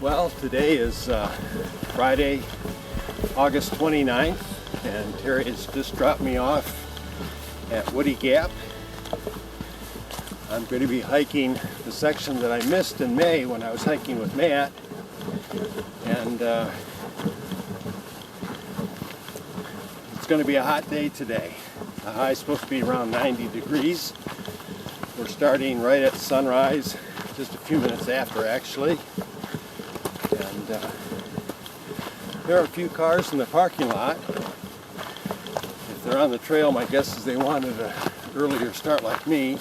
Well, today is Friday, August 29th, and Terry has just dropped me off at Woody Gap. I'm going to be hiking the section that I missed in May when I was hiking with Matt, and it's going to be a hot day today. The high is supposed to be around 90 degrees. We're starting right at sunrise, just a few minutes after actually. And there are a few cars in the parking lot. If they're on the trail, my guess is they wanted an earlier start like me.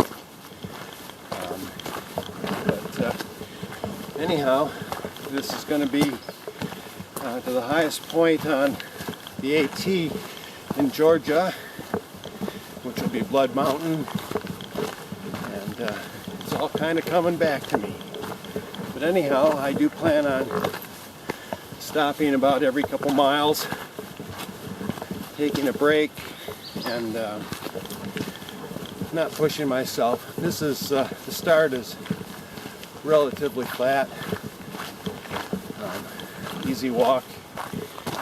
Anyhow, this is going to be to the highest point on the AT in Georgia, which will be Blood Mountain, and it's all kind of coming back to me. But anyhow, I do plan on stopping about every couple miles, taking a break, and not pushing myself. This is the start is relatively flat, easy walk.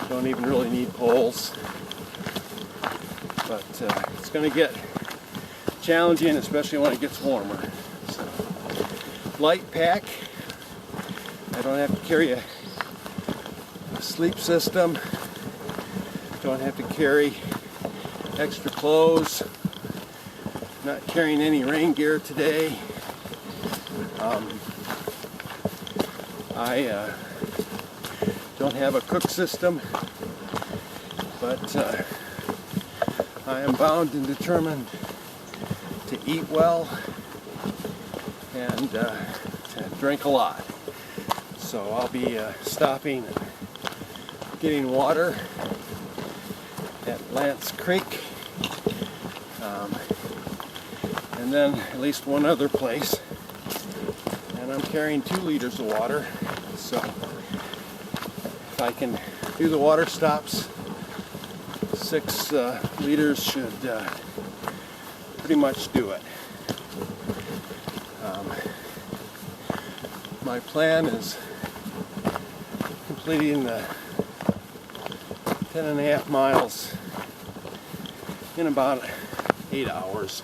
Don't even really need poles, but it's going to get challenging, especially when it gets warmer. So, light pack. I don't have to carry a sleep system. Don't have to carry extra clothes. Not carrying any rain gear today. I don't have a cook system, but I am bound and determined to eat well and to drink a lot. So I'll be stopping and getting water at Lance Creek, and then at least one other place. And I'm carrying 2 liters of water, so if I can do the water stops, 6 liters should pretty much do it. My plan is completing the 10.5 miles in about 8 hours.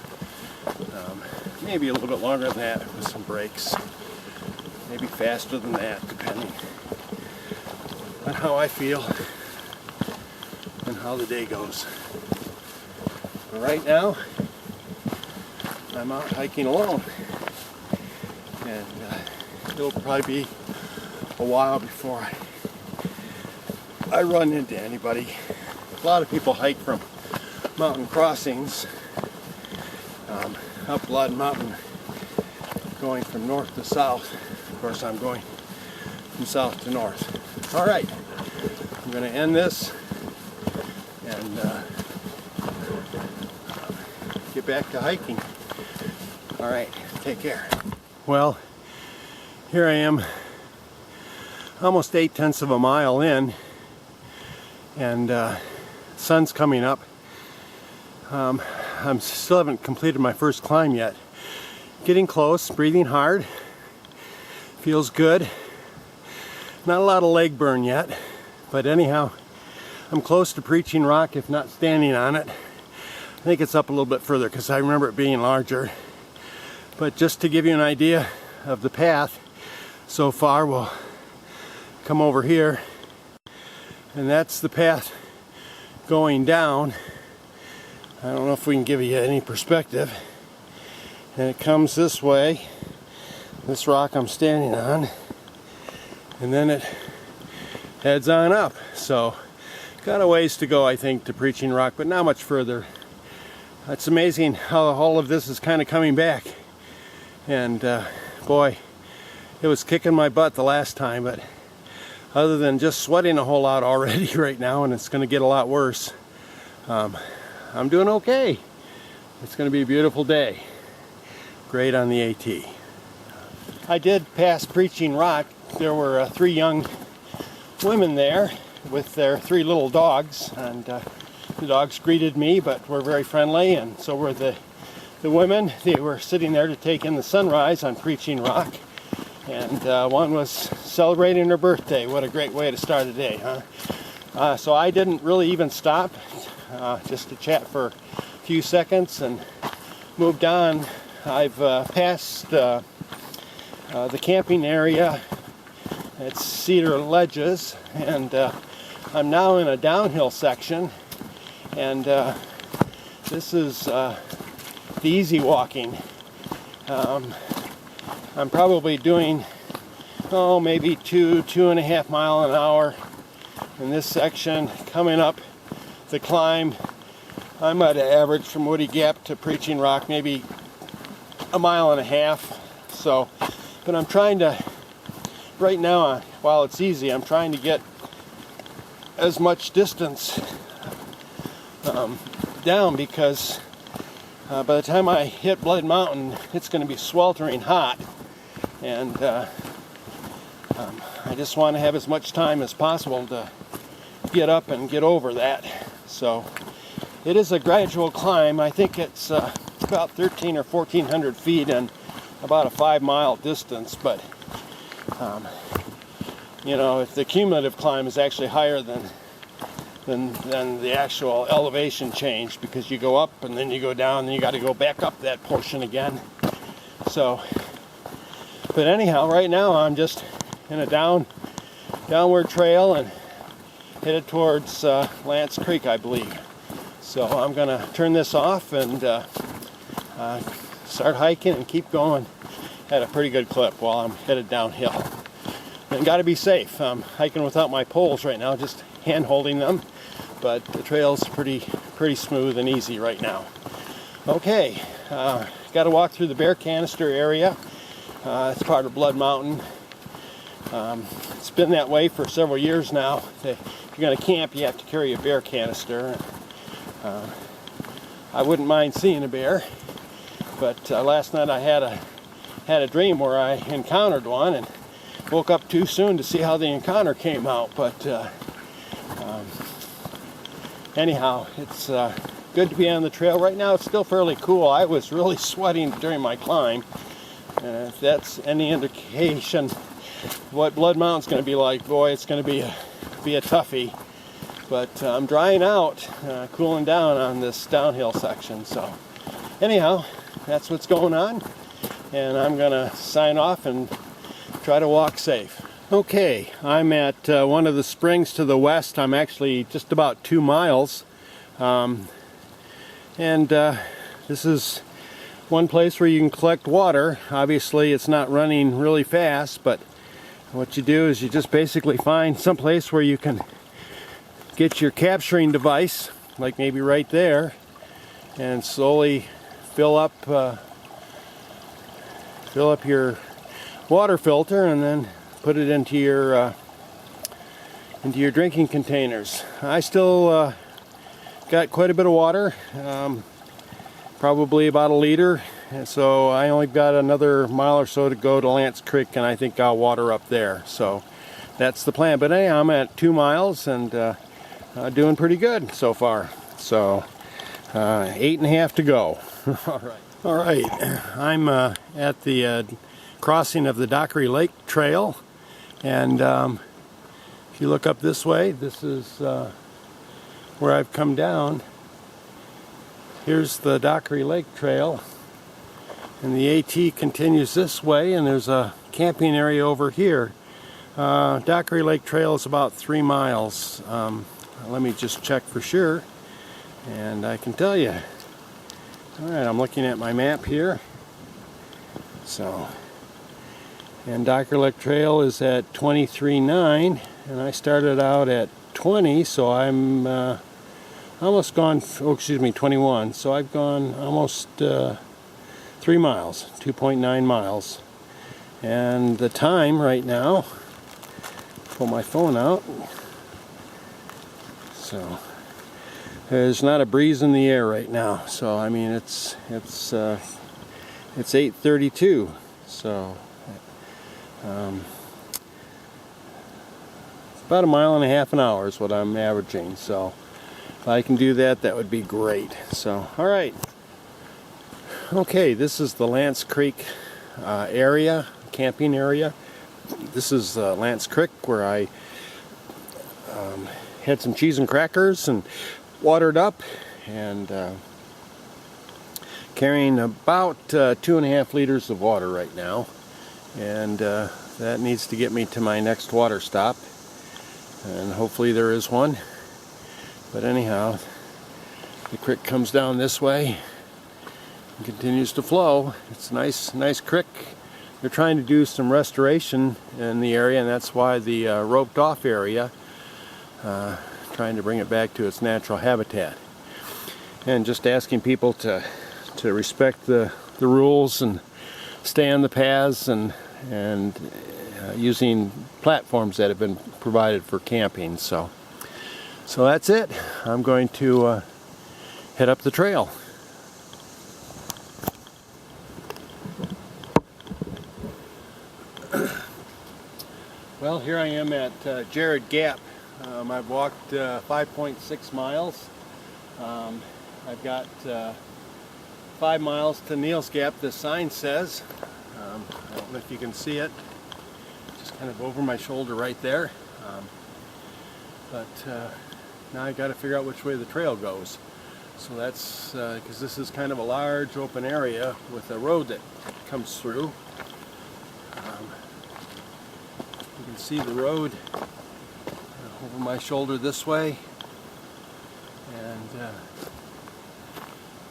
Maybe a little bit longer than that with some breaks. Maybe faster than that, depending on how I feel and how the day goes. But right now, I'm out hiking alone, and it'll probably be a while before I run into anybody. A lot of people hike from mountain crossings up Blood Mountain, going from north to south. Of course, I'm going from south to north. All right, I'm going to end this and get back to hiking. All right, take care. Well, here I am, almost 8/10 of a mile in, and sun's coming up. I still haven't completed my first climb yet. Getting close, breathing hard. Feels good. Not a lot of leg burn yet, but anyhow, I'm close to Preaching Rock, if not standing on it. I think it's up a little bit further because I remember it being larger. But just to give you an idea of the path so far, we'll come over here, and that's the path going down. I don't know if we can give you any perspective. And it comes this way, this rock I'm standing on, and then it heads on up. So got a ways to go, I think, to Preaching Rock, but not much further. It's amazing how all of this is kind of coming back. And boy, it was kicking my butt the last time, but other than just sweating a whole lot already right now, and it's going to get a lot worse, I'm doing okay. It's going to be a beautiful day. Great on the AT. I did pass Preaching Rock. There were 3 young women there with their 3 little dogs, and the dogs greeted me but were very friendly, and so were the women. They were sitting there to take in the sunrise on Preaching Rock, and one was celebrating her birthday. What a great way to start a day, huh? So I didn't really even stop, just to chat for a few seconds and moved on. I've passed the camping area. It's Cedar Ledges, and I'm now in a downhill section, and this is the easy walking. I'm probably doing, maybe 2.5 miles an hour in this section. Coming up the climb, I might have averaged from Woody Gap to Preaching Rock maybe 1.5 miles. So, but I'm trying to, right now, while it's easy, I'm trying to get as much distance down, because by the time I hit Blood Mountain, it's going to be sweltering hot, and I just want to have as much time as possible to get up and get over that. So it is a gradual climb. I think it's about 1,300 or 1,400 feet and about a 5-mile distance, but you know, if the cumulative climb is actually higher than the actual elevation change, because you go up and then you go down and you got to go back up that portion again. So, but anyhow, right now I'm just in a downward trail and headed towards Lance Creek, I believe. So I'm gonna turn this off and start hiking and keep going at a pretty good clip while I'm headed downhill. And got to be safe. I'm hiking without my poles right now, just hand holding them, but the trail's pretty smooth and easy right now. Okay, got to walk through the bear canister area. It's part of Blood Mountain. It's been that way for several years now. If you're going to camp, you have to carry a bear canister. I wouldn't mind seeing a bear, but last night I had a dream where I encountered one and woke up too soon to see how the encounter came out. But anyhow, it's good to be on the trail. Right now it's still fairly cool. I was really sweating during my climb. If that's any indication of what Blood Mountain's going to be like, boy, it's going to be a toughie. But I'm drying out, cooling down on this downhill section. So anyhow, that's what's going on, and I'm going to sign off and try to walk safe. Okay, I'm at one of the springs to the west. I'm actually just about 2 miles. This is one place where you can collect water. Obviously, it's not running really fast, but what you do is you just basically find some place where you can get your capturing device, like maybe right there, and slowly fill up your water filter, and then put it into your drinking containers. I still got quite a bit of water, probably about 1 liter, and so I only got another mile or so to go to Lance Creek, and I think I'll water up there. So that's the plan. But anyhow, I'm at 2 miles and doing pretty good so far. So 8.5 to go. All right. I'm at the crossing of the Dockery Lake Trail, and if you look up this way, this is where I've come down. Here's the Dockery Lake Trail, and the AT continues this way, and there's a camping area over here. Dockery Lake Trail is about 3 miles. Let me just check for sure, and I can tell you. Alright, I'm looking at my map here. So, and Dockery Lake Trail is at 23.9, and I started out at 20, so I'm almost gone, 21. So I've gone almost 3 miles, 2.9 miles. And the time right now, pull my phone out. So there's not a breeze in the air right now. So I mean it's 8:32. So about 1.5 miles an hour is what I'm averaging. So if I can do that, that would be great. So all right. Okay, this is the Lance Creek area. camping area. This is Lance Creek, where I had some cheese and crackers and watered up, and carrying about 2.5 liters of water right now, and that needs to get me to my next water stop, and hopefully there is one. But anyhow, the creek comes down this way and continues to flow. It's a nice creek. They're trying to do some restoration in the area, and that's why the roped off area, trying to bring it back to its natural habitat. And just asking people to respect the rules and stay on the paths, and using platforms that have been provided for camping. So that's it. I'm going to head up the trail. Well, here I am at Jared Gap. I've walked 5.6 miles. I've got 5 miles to Neal's Gap, the sign says. I don't know if you can see it. Just kind of over my shoulder right there. But now I got to figure out which way the trail goes. So that's because this is kind of a large open area with a road that comes through. You can see the road over my shoulder this way, and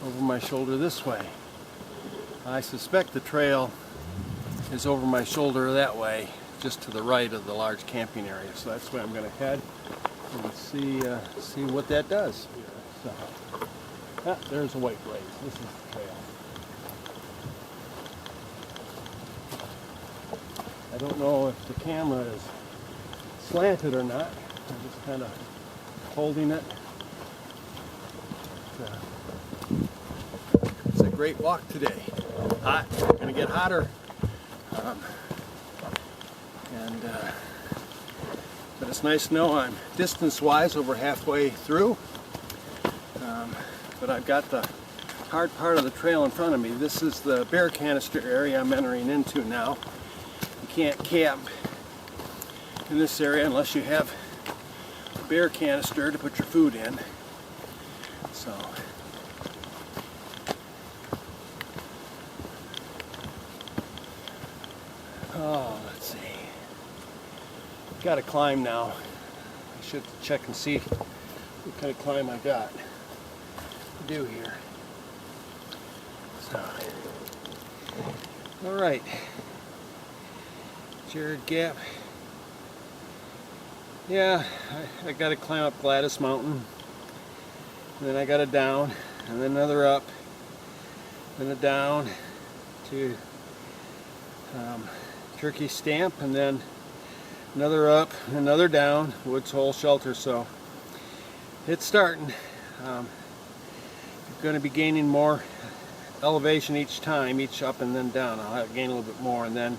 over my shoulder this way. I suspect the trail is over my shoulder that way, just to the right of the large camping area. So that's where I'm going to head and see what that does. So, there's a white blaze. This is the trail. I don't know if the camera is slanted or not. I'm just kind of holding it. It's a great walk today. Hot. Gonna get hotter. But it's nice to know I'm distance-wise over halfway through. But I've got the hard part of the trail in front of me. This is the bear canister area I'm entering into now. You can't camp in this area unless you have a bear canister to put your food in. So let's see. Got to climb now. I should check and see what kind of climb I got to do here. So, all right. Jared Gap. Yeah, I got to climb up Gladys Mountain, and then I got it down, and then another up, then a down to Turkey Stamp, and then another up, another down, Woods Hole Shelter. So it's starting. I'm going to be gaining more elevation each time, each up and then down. I'll have to gain a little bit more, and then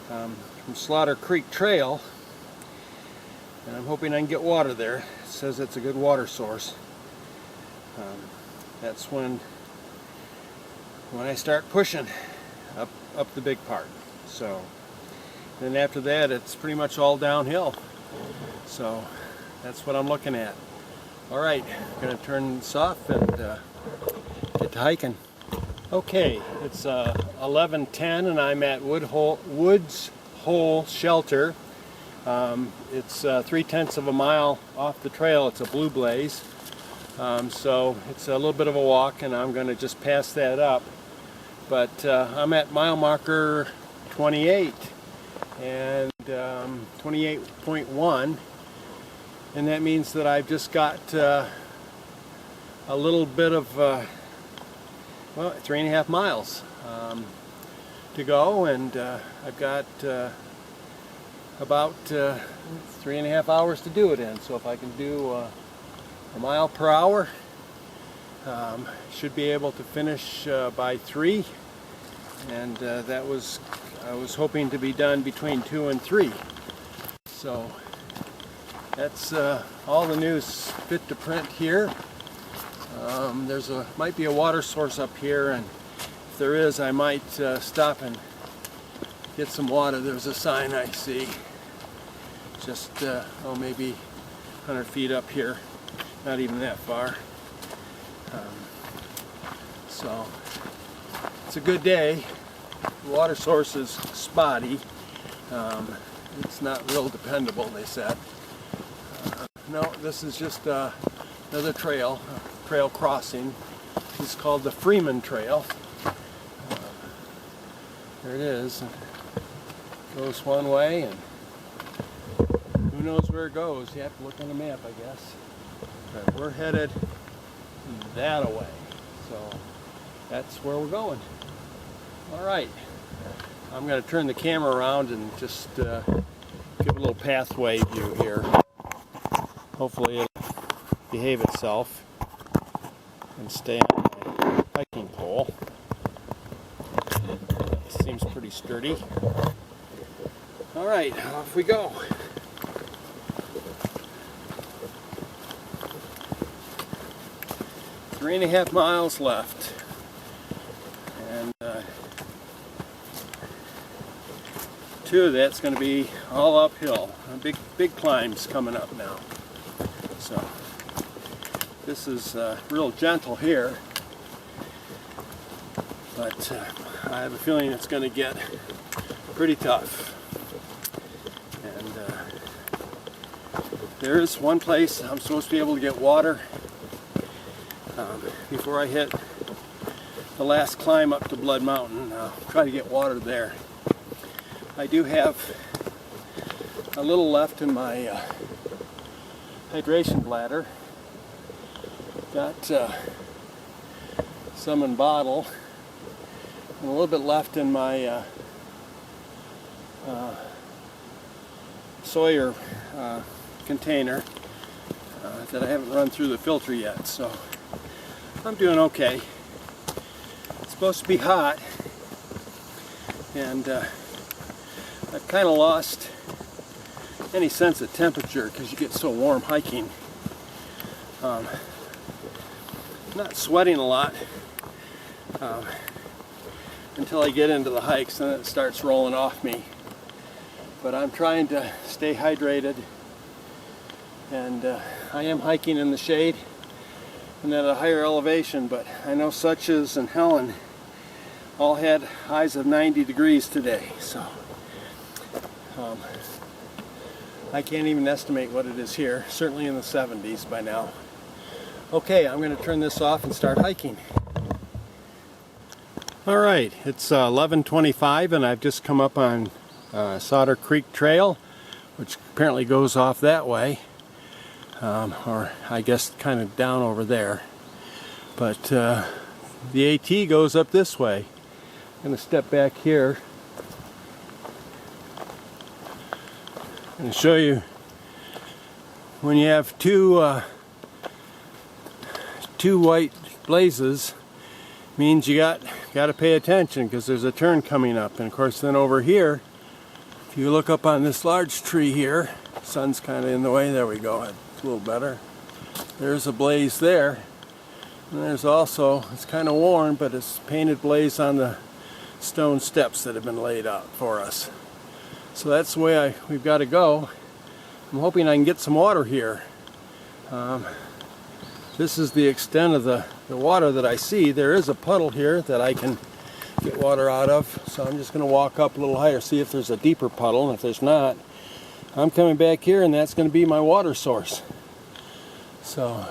from Slaughter Creek Trail, and I'm hoping I can get water there. It says it's a good water source. That's when I start pushing up the big part. So then after that, it's pretty much all downhill. So that's what I'm looking at. All right, I'm going to turn this off and get to hiking. Okay, it's 11:10 and I'm at Woods Hole Shelter. It's 3/10 of a mile off the trail. It's a blue blaze. So it's a little bit of a walk, and I'm going to just pass that up. But I'm at mile marker 28 and 28.1, and that means that I've just got a little bit of, well, 3.5 miles to go, and I've got about 3.5 hours to do it in. So if I can do a mile per hour, should be able to finish by 3, and I was hoping to be done between 2 and 3. So that's all the news fit to print here. Might be a water source up here, and if there is, I might stop and get some water. There's a sign I see just oh, maybe 100 feet up here, not even that far. So it's a good day. The water source is spotty. It's not real dependable, they said. No, this is just another trail crossing. It's called the Freeman Trail. There it is. It goes one way, and who knows where it goes. You have to look on the map, I guess. But we're headed that way, so that's where we're going. All right. I'm going to turn the camera around and just give a little pathway view here. Hopefully it'll behave itself and stay on my hiking pole. It seems pretty sturdy. All right, off we go. 3.5 miles left. And 2 of that's going to be all uphill. Big climbs coming up now. So this is real gentle here, but I have a feeling it's going to get pretty tough. And there is one place I'm supposed to be able to get water before I hit the last climb up to Blood Mountain. I'll try to get water there. I do have a little left in my hydration bladder. Got some in bottle and a little bit left in my Sawyer container that I haven't run through the filter yet, so I'm doing okay. It's supposed to be hot, and I've kind of lost any sense of temperature because you get so warm hiking. Not sweating a lot until I get into the hikes, and then it starts rolling off me. But I'm trying to stay hydrated, and I am hiking in the shade and at a higher elevation, but I know Suches and Helen all had highs of 90 degrees today, so I can't even estimate what it is here. Certainly in the 70s by now. Okay, I'm going to turn this off and start hiking. Alright, it's 11:25 and I've just come up on Solder Creek Trail, which apparently goes off that way, or I guess kind of down over there. But the AT goes up this way. I'm going to step back here and show you when you have two white blazes, means you got to pay attention because there's a turn coming up. And of course then over here, if you look up on this large tree here, sun's kind of in the way, there we go, it's a little better. There's a blaze there, and there's also, it's kind of worn, but it's painted blaze on the stone steps that have been laid out for us. So that's the way we've got to go. I'm hoping I can get some water here. This is the extent of the water that I see. There is a puddle here that I can get water out of, so I'm just going to walk up a little higher, see if there's a deeper puddle, and if there's not, I'm coming back here and that's going to be my water source. So,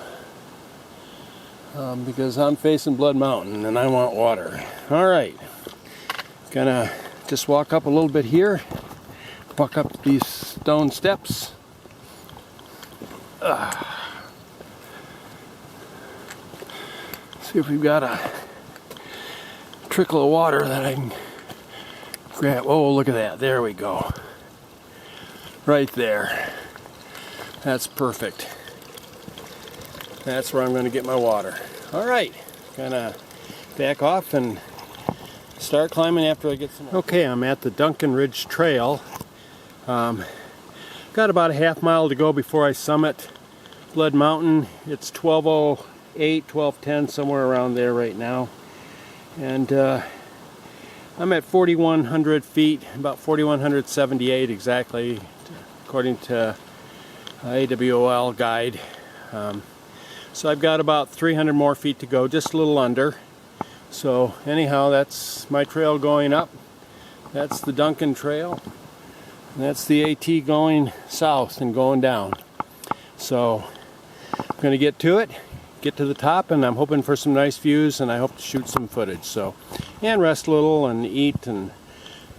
because I'm facing Blood Mountain and I want water. Alright, gonna just walk up a little bit here, walk up these stone steps. See if we've got a trickle of water that I can grab. Oh, look at that. There we go. Right there. That's perfect. That's where I'm going to get my water. Alright. Gonna back off and start climbing after I get some water. Okay, I'm at the Duncan Ridge Trail. Got about a half mile to go before I summit Blood Mountain. It's 12:08, 12:10, somewhere around there right now. And I'm at 4,100 feet, about 4,178 exactly, according to AWOL guide. So I've got about 300 more feet to go, just a little under. So anyhow, that's my trail going up. That's the Duncan Trail. And that's the AT going south and going down. So I'm going to get to it, get to the top, and I'm hoping for some nice views, and I hope to shoot some footage. So, and rest a little and eat, and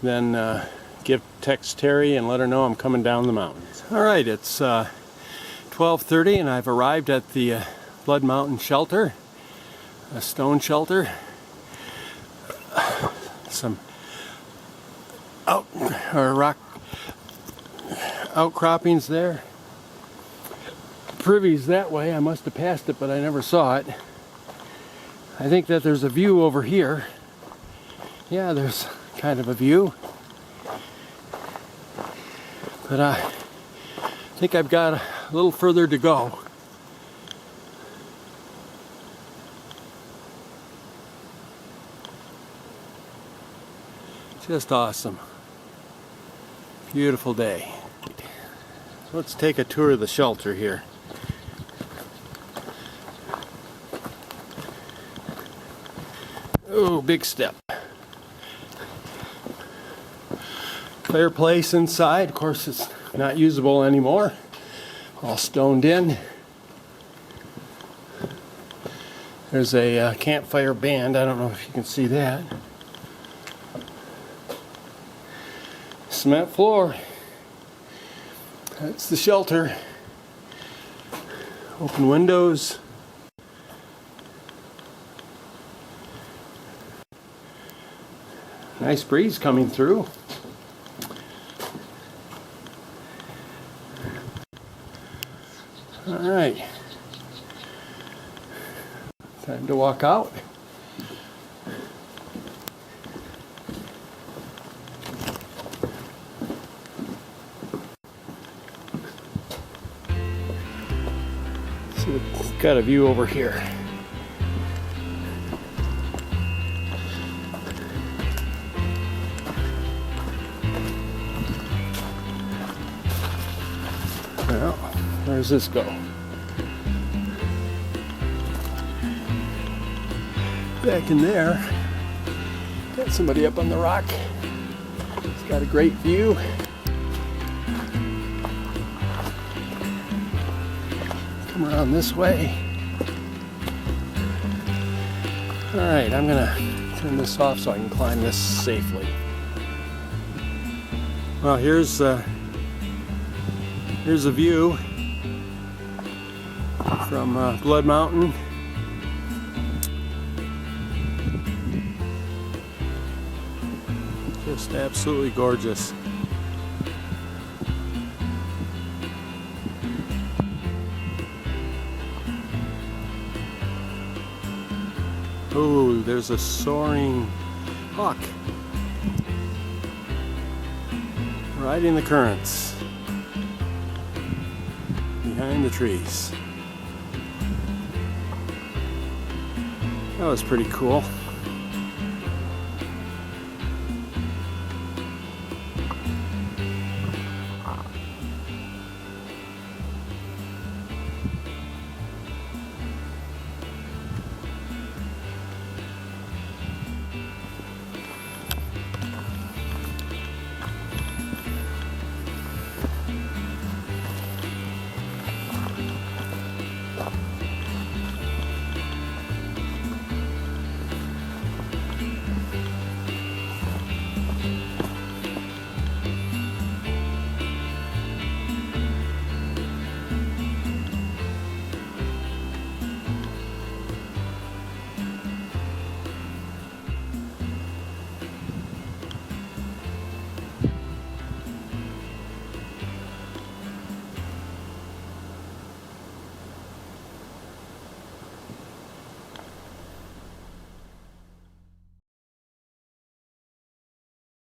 then text Terry and let her know I'm coming down the mountains. All right, it's 12:30 and I've arrived at the Blood Mtn shelter, a stone shelter. Some rock outcroppings there. Privy's that way. I must have passed it, but I never saw it. I think that there's a view over here. Yeah, there's kind of a view. But I think I've got a little further to go. Just awesome. Beautiful day. So let's take a tour of the shelter here. Oh, big step. Fireplace inside. Of course, it's not usable anymore. All stoned in. There's a campfire band. I don't know if you can see that. Cement floor. That's the shelter. Open windows. Nice breeze coming through. All right. Time to walk out. So we've got a view over here. Well, where does this go? Back in there. Got somebody up on the rock. It's got a great view. Come around this way. Alright, I'm gonna turn this off so I can climb this safely. Well, here's a view from Blood Mtn. Just absolutely gorgeous. Oh, there's a soaring hawk riding the currents behind the trees. That was pretty cool.